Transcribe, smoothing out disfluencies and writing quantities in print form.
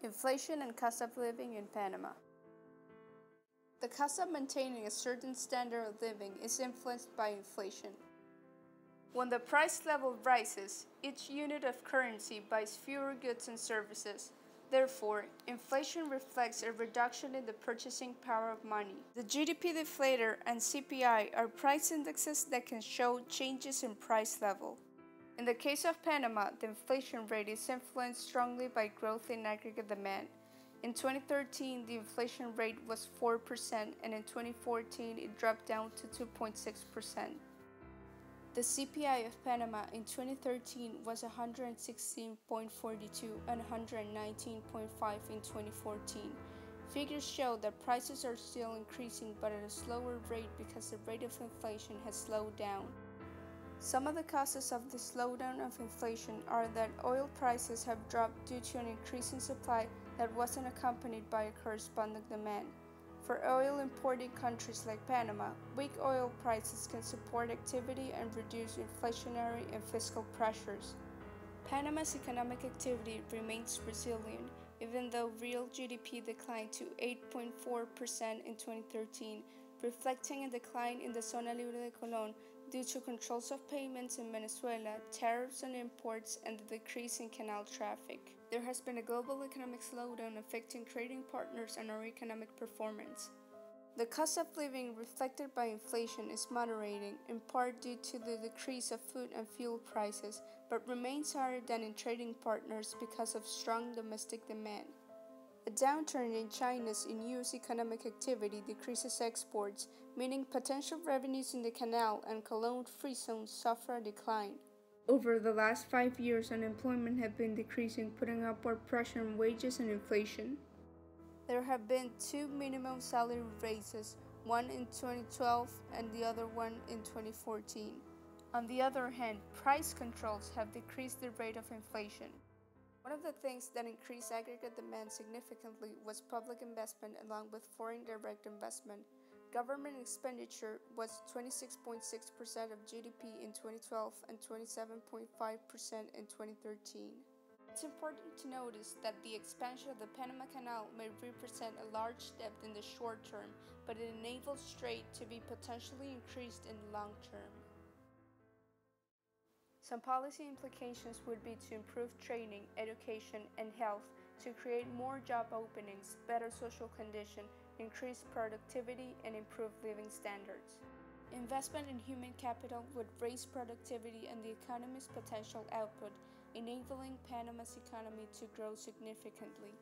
Inflation and cost of living in Panama. The cost of maintaining a certain standard of living is influenced by inflation. When the price level rises, each unit of currency buys fewer goods and services. Therefore, inflation reflects a reduction in the purchasing power of money. The GDP deflator and CPI are price indexes that can show changes in price level. In the case of Panama, the inflation rate is influenced strongly by growth in aggregate demand. In 2013, the inflation rate was 4%, and in 2014, it dropped down to 2.6%. The CPI of Panama in 2013 was 116.42 and 119.5 in 2014. Figures show that prices are still increasing but at a slower rate because the rate of inflation has slowed down. Some of the causes of the slowdown of inflation are that oil prices have dropped due to an increase in supply that wasn't accompanied by a corresponding demand. For oil importing countries like Panama, weak oil prices can support activity and reduce inflationary and fiscal pressures. Panama's economic activity remains resilient, even though real GDP declined to 8.4% in 2013, reflecting a decline in the Zona Libre de Colón due to controls of payments in Venezuela, tariffs on imports, and the decrease in canal traffic. There has been a global economic slowdown affecting trading partners and our economic performance. The cost of living reflected by inflation is moderating, in part due to the decrease of food and fuel prices, but remains higher than in trading partners because of strong domestic demand. A downturn in China's and U.S. economic activity decreases exports, meaning potential revenues in the Canal and Colón free zones suffer a decline. Over the last 5 years, unemployment has been decreasing, putting upward pressure on wages and inflation. There have been 2 minimum salary raises, one in 2012 and the other one in 2014. On the other hand, price controls have decreased the rate of inflation. One of the things that increased aggregate demand significantly was public investment along with foreign direct investment. Government expenditure was 26.6% of GDP in 2012 and 27.5% in 2013. It's important to notice that the expansion of the Panama Canal may represent a large step in the short term, but it enables trade to be potentially increased in the long term. Some policy implications would be to improve training, education, and health, to create more job openings, better social conditions, increase productivity, and improve living standards. Investment in human capital would raise productivity and the economy's potential output, enabling Panama's economy to grow significantly.